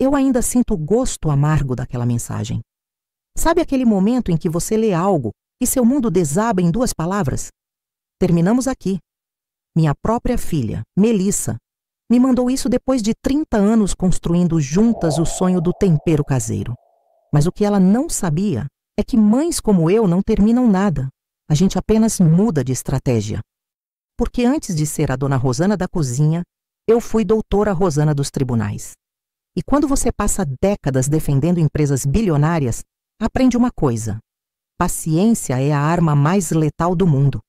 Eu ainda sinto o gosto amargo daquela mensagem. Sabe aquele momento em que você lê algo e seu mundo desaba em 2 palavras? Terminamos aqui. Minha própria filha, Melissa, me mandou isso depois de 30 anos construindo juntas o sonho do tempero caseiro. Mas o que ela não sabia é que mães como eu não terminam nada. A gente apenas muda de estratégia. Porque antes de ser a dona Rosana da cozinha, eu fui doutora Rosana dos tribunais. E quando você passa décadas defendendo empresas bilionárias, aprende uma coisa: paciência é a arma mais letal do mundo.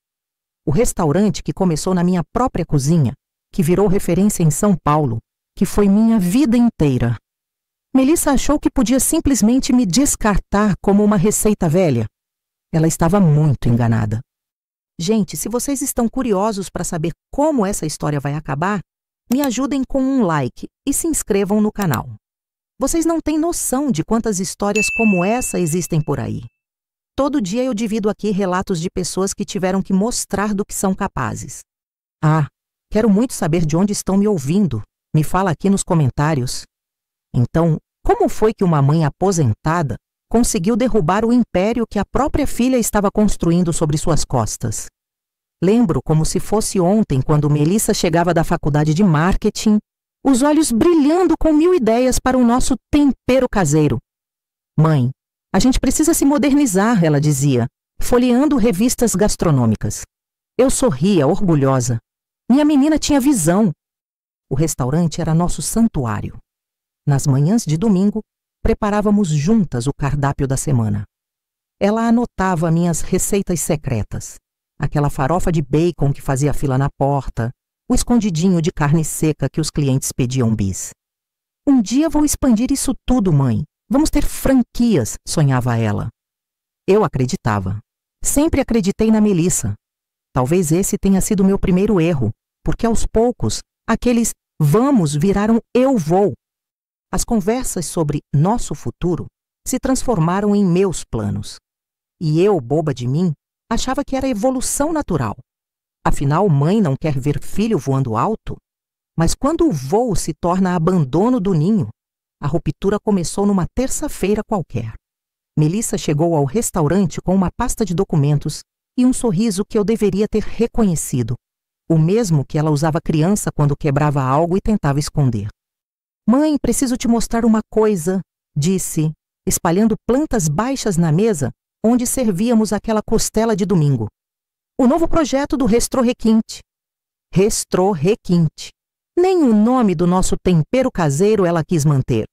O restaurante que começou na minha própria cozinha, que virou referência em São Paulo, que foi minha vida inteira. Melissa achou que podia simplesmente me descartar como uma receita velha. Ela estava muito enganada. Gente, se vocês estão curiosos para saber como essa história vai acabar, me ajudem com um like e se inscrevam no canal. Vocês não têm noção de quantas histórias como essa existem por aí. Todo dia eu divido aqui relatos de pessoas que tiveram que mostrar do que são capazes. Ah, quero muito saber de onde estão me ouvindo. Me fala aqui nos comentários. Então, como foi que uma mãe aposentada conseguiu derrubar o império que a própria filha estava construindo sobre suas costas? Lembro como se fosse ontem, quando Melissa chegava da faculdade de marketing, os olhos brilhando com 1000 ideias para o nosso tempero caseiro. Mãe, a gente precisa se modernizar, ela dizia, folheando revistas gastronômicas. Eu sorria, orgulhosa. Minha menina tinha visão. O restaurante era nosso santuário. Nas manhãs de domingo, preparávamos juntas o cardápio da semana. Ela anotava minhas receitas secretas. Aquela farofa de bacon que fazia fila na porta, o escondidinho de carne seca que os clientes pediam bis. Um dia vou expandir isso tudo, mãe. Vamos ter franquias, sonhava ela. Eu acreditava. Sempre acreditei na Melissa. Talvez esse tenha sido meu primeiro erro, porque aos poucos, aqueles vamos viraram eu vou. As conversas sobre nosso futuro se transformaram em meus planos. E eu, boba de mim, achava que era evolução natural. Afinal, mãe não quer ver filho voando alto? Mas quando o voo se torna abandono do ninho, a ruptura começou numa terça-feira qualquer. Melissa chegou ao restaurante com uma pasta de documentos e um sorriso que eu deveria ter reconhecido, o mesmo que ela usava criança quando quebrava algo e tentava esconder. Mãe, preciso te mostrar uma coisa, disse, espalhando plantas baixas na mesa onde servíamos aquela costela de domingo. O novo projeto do Restro Requinte. Restro Requinte. Nem o nome do nosso tempero caseiro ela quis manter.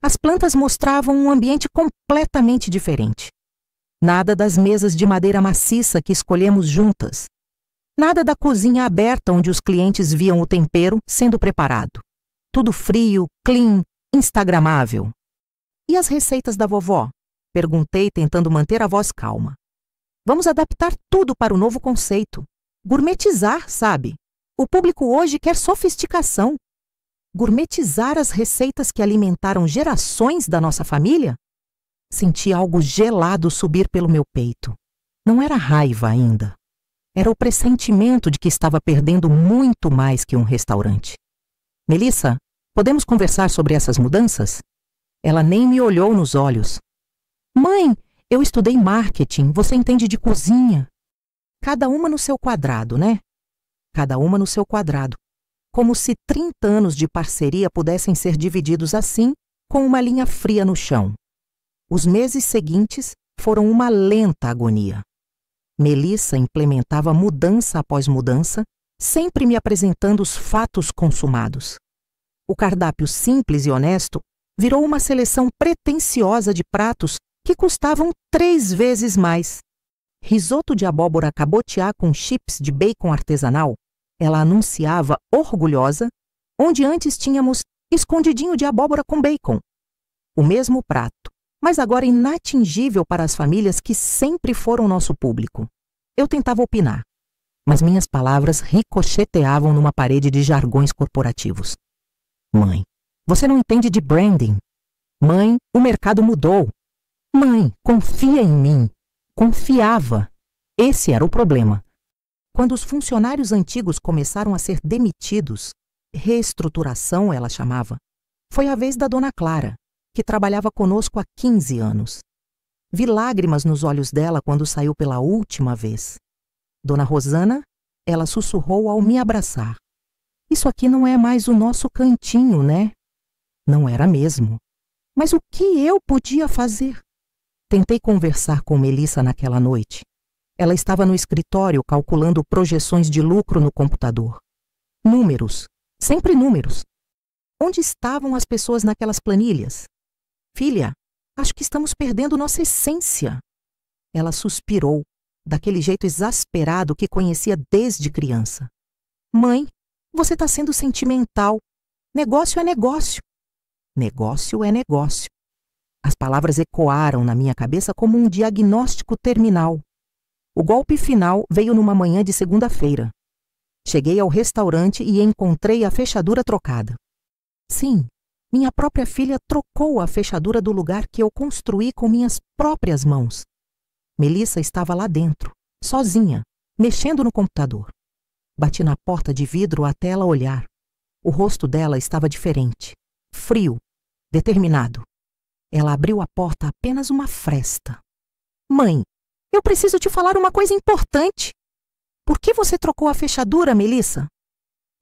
As plantas mostravam um ambiente completamente diferente. Nada das mesas de madeira maciça que escolhemos juntas. Nada da cozinha aberta onde os clientes viam o tempero sendo preparado. Tudo frio, clean, instagramável. E as receitas da vovó? Perguntei, tentando manter a voz calma. Vamos adaptar tudo para o novo conceito. Gourmetizar, sabe? O público hoje quer sofisticação. Gourmetizar as receitas que alimentaram gerações da nossa família? Senti algo gelado subir pelo meu peito. Não era raiva ainda. Era o pressentimento de que estava perdendo muito mais que um restaurante. Melissa, podemos conversar sobre essas mudanças? Ela nem me olhou nos olhos. Mãe, eu estudei marketing, você entende de cozinha. Cada uma no seu quadrado, né? Cada uma no seu quadrado. Como se 30 anos de parceria pudessem ser divididos assim, com uma linha fria no chão. Os meses seguintes foram uma lenta agonia. Melissa implementava mudança após mudança, sempre me apresentando os fatos consumados. O cardápio simples e honesto virou uma seleção pretensiosa de pratos que custavam 3 vezes mais. Risoto de abóbora cabotiá com chips de bacon artesanal, ela anunciava orgulhosa, onde antes tínhamos escondidinho de abóbora com bacon. O mesmo prato, mas agora inatingível para as famílias que sempre foram nosso público. Eu tentava opinar, mas minhas palavras ricocheteavam numa parede de jargões corporativos. Mãe, você não entende de branding. Mãe, o mercado mudou. Mãe, confia em mim. Confiava. Esse era o problema. Quando os funcionários antigos começaram a ser demitidos, reestruturação ela chamava, Foi a vez da Dona Clara, que trabalhava conosco há 15 anos. Vi lágrimas nos olhos dela quando saiu pela última vez. Dona Rosana, ela sussurrou ao me abraçar. Isso aqui não é mais o nosso cantinho, né? Não era mesmo. Mas o que eu podia fazer? Tentei conversar com Melissa naquela noite. Ela estava no escritório calculando projeções de lucro no computador. Números, sempre números. Onde estavam as pessoas naquelas planilhas? Filha, acho que estamos perdendo nossa essência. Ela suspirou, daquele jeito exasperado que conhecia desde criança. Mãe, você está sendo sentimental. Negócio é negócio. Negócio é negócio. As palavras ecoaram na minha cabeça como um diagnóstico terminal. O golpe final veio numa manhã de segunda-feira. Cheguei ao restaurante e encontrei a fechadura trocada. Sim, minha própria filha trocou a fechadura do lugar que eu construí com minhas próprias mãos. Melissa estava lá dentro, sozinha, mexendo no computador. Bati na porta de vidro até ela olhar. O rosto dela estava diferente, frio, determinado. Ela abriu a porta apenas uma fresta. Mãe, eu preciso te falar uma coisa importante. Por que você trocou a fechadura, Melissa?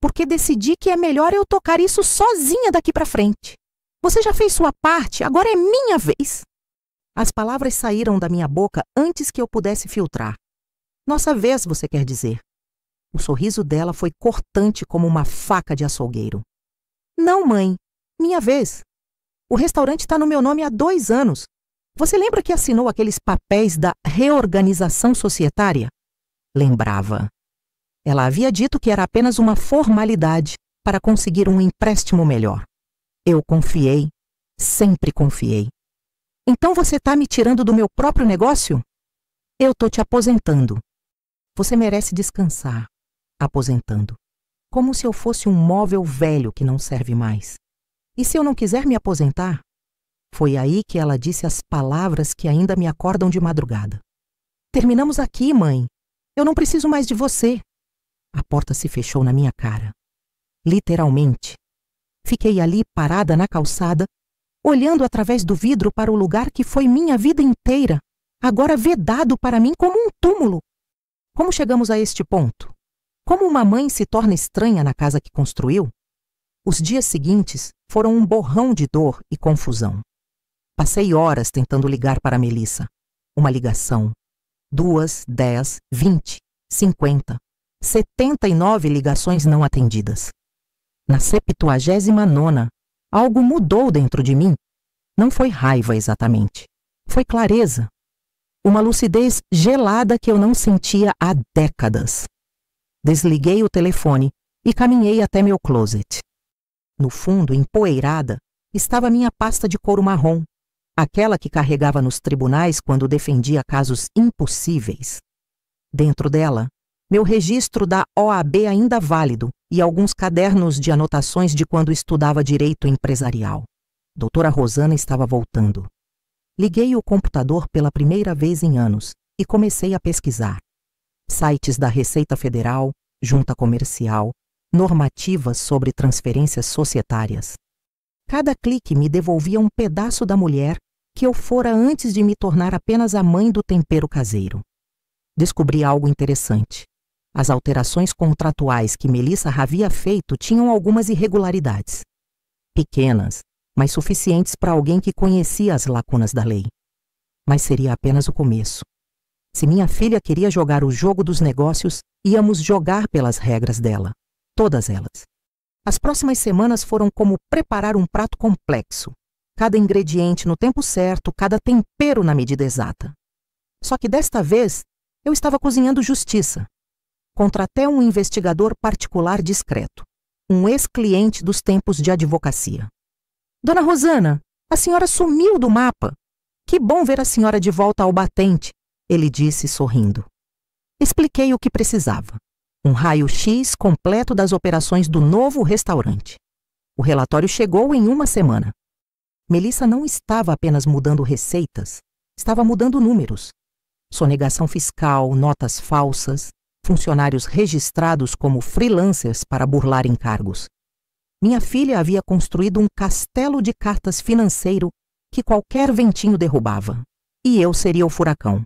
Porque decidi que é melhor eu tocar isso sozinha daqui para frente. Você já fez sua parte, agora é minha vez. As palavras saíram da minha boca antes que eu pudesse filtrar. Nossa vez, você quer dizer. O sorriso dela foi cortante como uma faca de açougueiro. Não, mãe, minha vez. O restaurante está no meu nome há 2 anos. Você lembra que assinou aqueles papéis da reorganização societária? Lembrava. Ela havia dito que era apenas uma formalidade para conseguir um empréstimo melhor. Eu confiei, sempre confiei. Então você está me tirando do meu próprio negócio? Eu estou te aposentando. Você merece descansar, aposentando. Como se eu fosse um móvel velho que não serve mais. E se eu não quiser me aposentar? Foi aí que ela disse as palavras que ainda me acordam de madrugada. Terminamos aqui, mãe. Eu não preciso mais de você. A porta se fechou na minha cara. Literalmente. Fiquei ali parada na calçada, olhando através do vidro para o lugar que foi minha vida inteira, agora vedado para mim como um túmulo. Como chegamos a este ponto? Como uma mãe se torna estranha na casa que construiu? Os dias seguintes foram um borrão de dor e confusão. Passei horas tentando ligar para Melissa. Uma ligação. 2, 10, 20, 50, 79 ligações não atendidas. Na 79ª, algo mudou dentro de mim. Não foi raiva exatamente. Foi clareza. Uma lucidez gelada que eu não sentia há décadas. Desliguei o telefone e caminhei até meu closet. No fundo, empoeirada, estava minha pasta de couro marrom, aquela que carregava nos tribunais quando defendia casos impossíveis. Dentro dela, meu registro da OAB ainda válido e alguns cadernos de anotações de quando estudava direito empresarial. Doutora Rosana estava voltando. Liguei o computador pela primeira vez em anos e comecei a pesquisar. Sites da Receita Federal, Junta Comercial, normativas sobre transferências societárias. Cada clique me devolvia um pedaço da mulher que eu fora antes de me tornar apenas a mãe do tempero caseiro. Descobri algo interessante. As alterações contratuais que Melissa havia feito tinham algumas irregularidades. Pequenas, mas suficientes para alguém que conhecia as lacunas da lei. Mas seria apenas o começo. Se minha filha queria jogar o jogo dos negócios, íamos jogar pelas regras dela. Todas elas. As próximas semanas foram como preparar um prato complexo. Cada ingrediente no tempo certo, cada tempero na medida exata. Só que desta vez, eu estava cozinhando justiça. Contra até um investigador particular discreto. Um ex-cliente dos tempos de advocacia. Dona Rosana, a senhora sumiu do mapa. Que bom ver a senhora de volta ao batente, ele disse sorrindo. Expliquei o que precisava. Um raio-x completo das operações do novo restaurante. O relatório chegou em 1 semana. Melissa não estava apenas mudando receitas, estava mudando números. Sonegação fiscal, notas falsas, funcionários registrados como freelancers para burlar encargos. Minha filha havia construído um castelo de cartas financeiro que qualquer ventinho derrubava, e eu seria o furacão.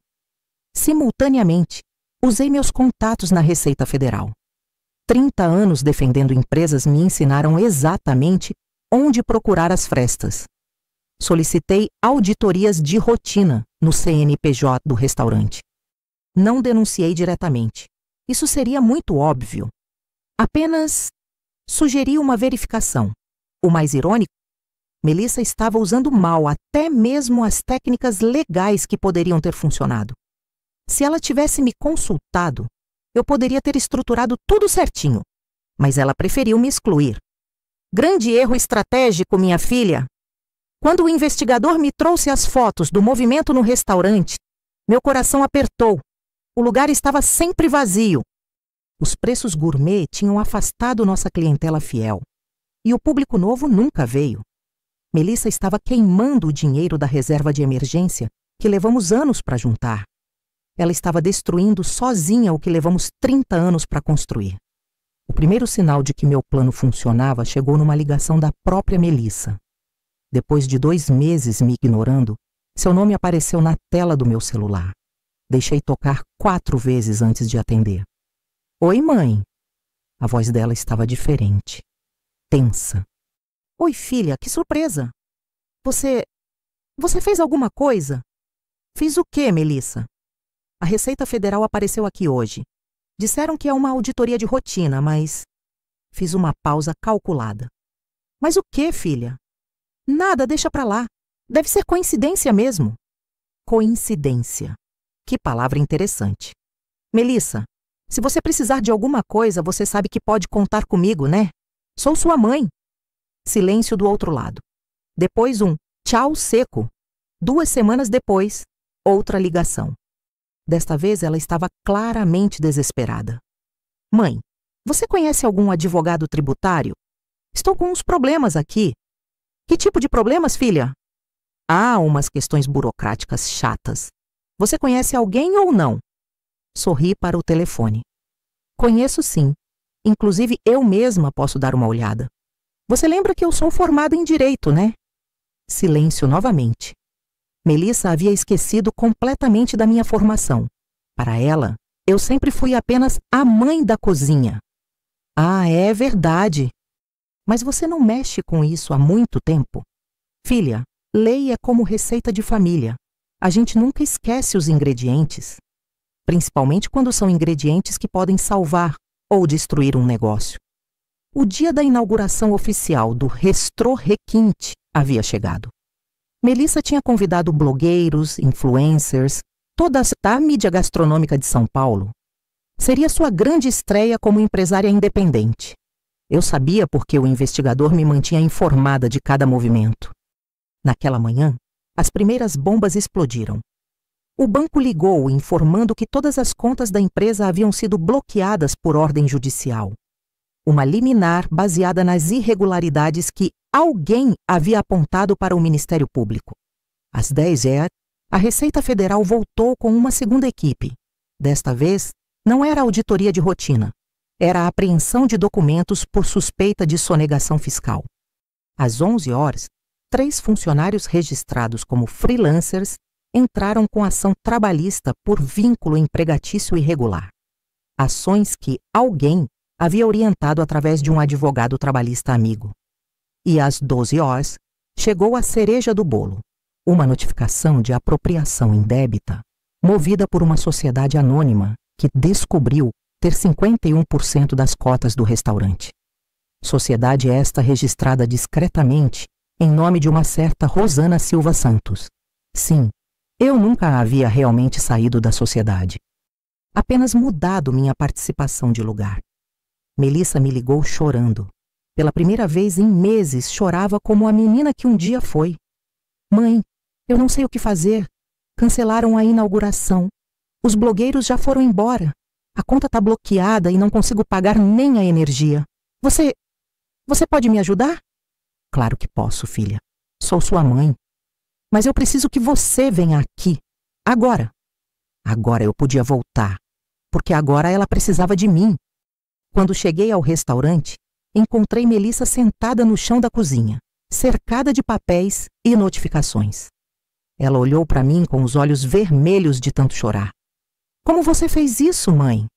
Simultaneamente, usei meus contatos na Receita Federal. 30 anos defendendo empresas me ensinaram exatamente onde procurar as frestas. Solicitei auditorias de rotina no CNPJ do restaurante. Não denunciei diretamente. Isso seria muito óbvio. Apenas sugeri uma verificação. O mais irônico, Melissa estava usando mal até mesmo as técnicas legais que poderiam ter funcionado. Se ela tivesse me consultado, eu poderia ter estruturado tudo certinho, mas ela preferiu me excluir. Grande erro estratégico, minha filha. Quando o investigador me trouxe as fotos do movimento no restaurante, meu coração apertou. O lugar estava sempre vazio. Os preços gourmet tinham afastado nossa clientela fiel. E o público novo nunca veio. Melissa estava queimando o dinheiro da reserva de emergência que levamos anos para juntar. Ela estava destruindo sozinha o que levamos 30 anos para construir. O primeiro sinal de que meu plano funcionava chegou numa ligação da própria Melissa. Depois de 2 meses me ignorando, seu nome apareceu na tela do meu celular. Deixei tocar 4 vezes antes de atender. Oi, mãe. A voz dela estava diferente, tensa. Oi, filha, que surpresa. Você fez alguma coisa? Fiz o quê, Melissa? A Receita Federal apareceu aqui hoje. Disseram que é uma auditoria de rotina, mas... Fiz uma pausa calculada. Mas o quê, filha? Nada, deixa pra lá. Deve ser coincidência mesmo. Coincidência. Que palavra interessante. Melissa, se você precisar de alguma coisa, você sabe que pode contar comigo, né? Sou sua mãe. Silêncio do outro lado. Depois um tchau seco. 2 semanas depois, outra ligação. Desta vez ela estava claramente desesperada. Mãe, você conhece algum advogado tributário? Estou com uns problemas aqui. Que tipo de problemas, filha? Ah, umas questões burocráticas chatas. Você conhece alguém ou não? Sorri para o telefone. Conheço sim. Inclusive eu mesma posso dar uma olhada. Você lembra que eu sou formada em Direito, né? Silêncio novamente. Melissa havia esquecido completamente da minha formação. Para ela, eu sempre fui apenas a mãe da cozinha. Ah, é verdade. Mas você não mexe com isso há muito tempo? Filha, lei é como receita de família. A gente nunca esquece os ingredientes. Principalmente quando são ingredientes que podem salvar ou destruir um negócio. O dia da inauguração oficial do Restrô Requinte havia chegado. Melissa tinha convidado blogueiros, influencers, toda a mídia gastronômica de São Paulo. Seria sua grande estreia como empresária independente. Eu sabia porque o investigador me mantinha informada de cada movimento. Naquela manhã, as primeiras bombas explodiram. O banco ligou informando que todas as contas da empresa haviam sido bloqueadas por ordem judicial. Uma liminar baseada nas irregularidades que alguém havia apontado para o Ministério Público. Às 10h, a Receita Federal voltou com uma segunda equipe. Desta vez, não era auditoria de rotina. Era a apreensão de documentos por suspeita de sonegação fiscal. Às 11h, 3 funcionários registrados como freelancers entraram com ação trabalhista por vínculo empregatício irregular. Ações que alguém havia orientado através de um advogado trabalhista amigo. E às 12h, chegou a cereja do bolo, uma notificação de apropriação indébita movida por uma sociedade anônima que descobriu ter 51% das cotas do restaurante. Sociedade esta registrada discretamente em nome de uma certa Rosana Silva Santos. Sim, eu nunca havia realmente saído da sociedade. Apenas mudado minha participação de lugar. Melissa me ligou chorando. Pela primeira vez em meses, chorava como a menina que um dia foi. Mãe, eu não sei o que fazer. Cancelaram a inauguração. Os blogueiros já foram embora. A conta está bloqueada e não consigo pagar nem a energia. Você pode me ajudar? Claro que posso, filha. Sou sua mãe. Mas eu preciso que você venha aqui. Agora. Agora eu podia voltar. Porque agora ela precisava de mim. Quando cheguei ao restaurante, encontrei Melissa sentada no chão da cozinha, cercada de papéis e notificações. Ela olhou para mim com os olhos vermelhos de tanto chorar. Como você fez isso, mãe?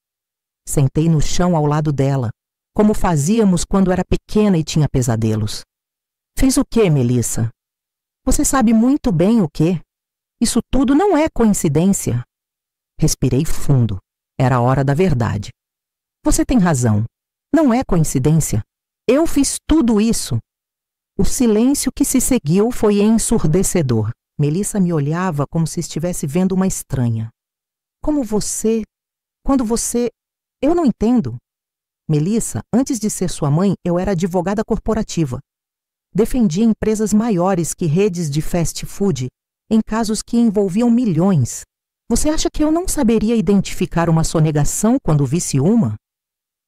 Sentei no chão ao lado dela, como fazíamos quando era pequena e tinha pesadelos. Fez o quê, Melissa? Você sabe muito bem o quê? Isso tudo não é coincidência. Respirei fundo. Era a hora da verdade. Você tem razão. Não é coincidência. Eu fiz tudo isso. O silêncio que se seguiu foi ensurdecedor. Melissa me olhava como se estivesse vendo uma estranha. Como você... Quando você... Eu não entendo. Melissa, antes de ser sua mãe, eu era advogada corporativa. Defendia empresas maiores que redes de fast food em casos que envolviam milhões. Você acha que eu não saberia identificar uma sonegação quando visse uma?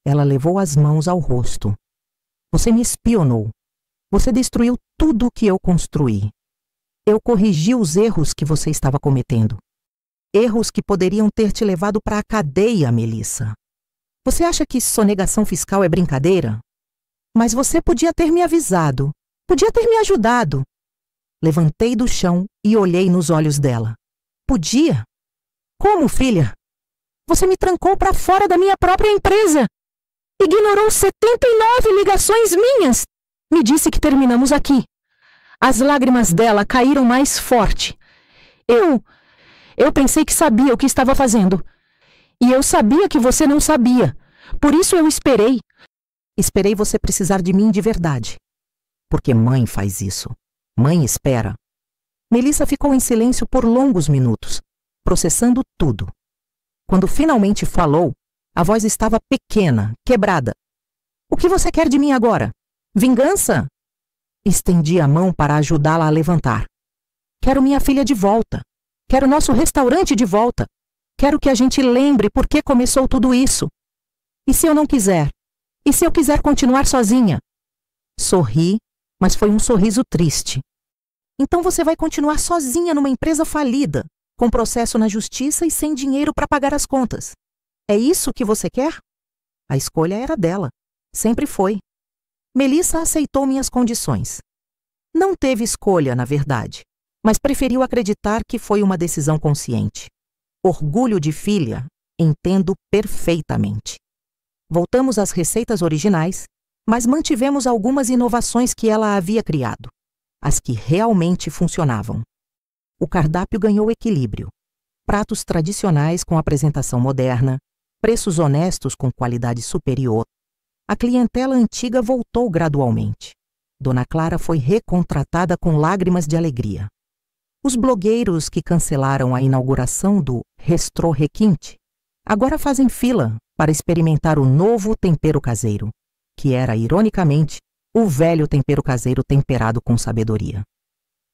Ela levou as mãos ao rosto. Você me espionou. Você destruiu tudo o que eu construí. Eu corrigi os erros que você estava cometendo. Erros que poderiam ter te levado para a cadeia, Melissa. Você acha que sonegação fiscal é brincadeira? Mas você podia ter me avisado. Podia ter me ajudado. Levantei do chão e olhei nos olhos dela. Podia? Como, filha? Você me trancou para fora da minha própria empresa. Ignorou 79 ligações minhas. Me disse que terminamos aqui. As lágrimas dela caíram mais forte. Eu pensei que sabia o que estava fazendo. E eu sabia que você não sabia. Por isso eu esperei. Esperei você precisar de mim de verdade. Porque mãe faz isso. Mãe espera. Melissa ficou em silêncio por longos minutos, processando tudo. Quando finalmente falou, a voz estava pequena, quebrada. O que você quer de mim agora? Vingança? Estendi a mão para ajudá-la a levantar. Quero minha filha de volta. Quero nosso restaurante de volta. Quero que a gente lembre por que começou tudo isso. E se eu não quiser? E se eu quiser continuar sozinha? Sorri, mas foi um sorriso triste. Então você vai continuar sozinha numa empresa falida, com processo na justiça e sem dinheiro para pagar as contas. É isso que você quer? A escolha era dela. Sempre foi. Melissa aceitou minhas condições. Não teve escolha, na verdade, mas preferiu acreditar que foi uma decisão consciente. Orgulho de filha, entendo perfeitamente. Voltamos às receitas originais, mas mantivemos algumas inovações que ela havia criado, as que realmente funcionavam. O cardápio ganhou equilíbrio. Pratos tradicionais com apresentação moderna, preços honestos com qualidade superior. A clientela antiga voltou gradualmente. Dona Clara foi recontratada com lágrimas de alegria. Os blogueiros que cancelaram a inauguração do Restrô Requinte agora fazem fila para experimentar o novo tempero caseiro, que era, ironicamente, o velho tempero caseiro temperado com sabedoria.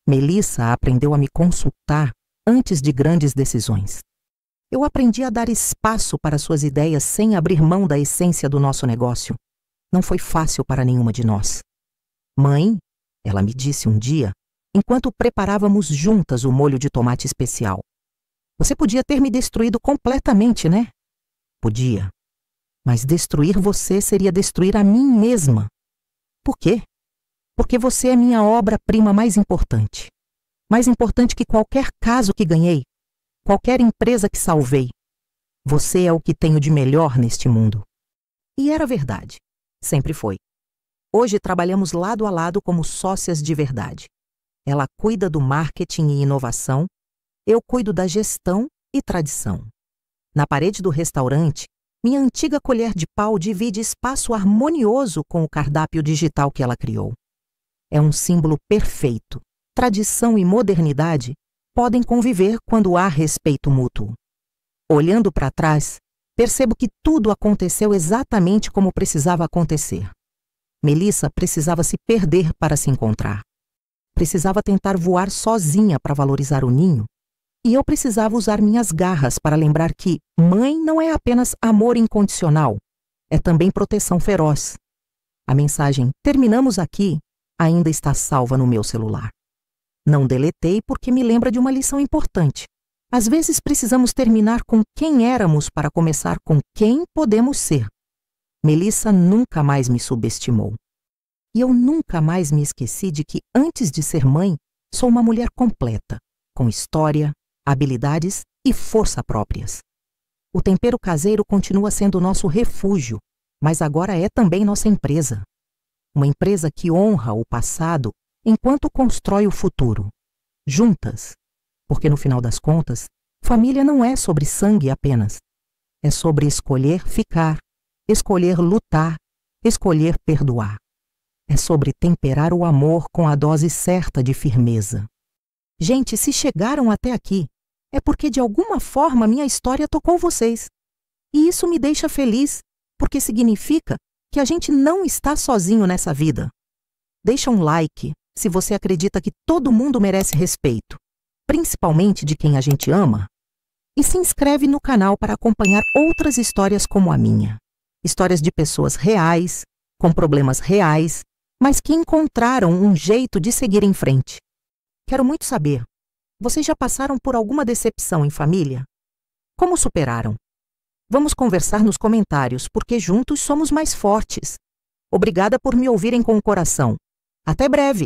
Melissa aprendeu a me consultar antes de grandes decisões. Eu aprendi a dar espaço para suas ideias sem abrir mão da essência do nosso negócio. Não foi fácil para nenhuma de nós. Mãe, ela me disse um dia, enquanto preparávamos juntas o molho de tomate especial. Você podia ter me destruído completamente, né? Podia. Mas destruir você seria destruir a mim mesma. Por quê? Porque você é minha obra-prima mais importante. Mais importante que qualquer caso que ganhei, qualquer empresa que salvei. Você é o que tenho de melhor neste mundo. E era verdade. Sempre foi. Hoje trabalhamos lado a lado como sócias de verdade. Ela cuida do marketing e inovação, eu cuido da gestão e tradição. Na parede do restaurante, minha antiga colher de pau divide espaço harmonioso com o cardápio digital que ela criou. É um símbolo perfeito. Tradição e modernidade podem conviver quando há respeito mútuo. Olhando para trás, percebo que tudo aconteceu exatamente como precisava acontecer. Melissa precisava se perder para se encontrar. Precisava tentar voar sozinha para valorizar o ninho. E eu precisava usar minhas garras para lembrar que mãe não é apenas amor incondicional, é também proteção feroz. A mensagem "terminamos aqui" ainda está salva no meu celular. Não deletei porque me lembra de uma lição importante. Às vezes precisamos terminar com quem éramos para começar com quem podemos ser. Melissa nunca mais me subestimou. E eu nunca mais me esqueci de que, antes de ser mãe, sou uma mulher completa, com história, habilidades e força próprias. O tempero caseiro continua sendo nosso refúgio, mas agora é também nossa empresa. Uma empresa que honra o passado enquanto constrói o futuro, juntas. Porque, no final das contas, família não é sobre sangue apenas. É sobre escolher ficar, escolher lutar, escolher perdoar. É sobre temperar o amor com a dose certa de firmeza. Gente, se chegaram até aqui, é porque de alguma forma minha história tocou vocês. E isso me deixa feliz, porque significa que a gente não está sozinho nessa vida. Deixa um like se você acredita que todo mundo merece respeito, principalmente de quem a gente ama. E se inscreve no canal para acompanhar outras histórias como a minha. Histórias de pessoas reais, com problemas reais, mas que encontraram um jeito de seguir em frente. Quero muito saber, vocês já passaram por alguma decepção em família? Como superaram? Vamos conversar nos comentários, porque juntos somos mais fortes. Obrigada por me ouvirem com o coração. Até breve!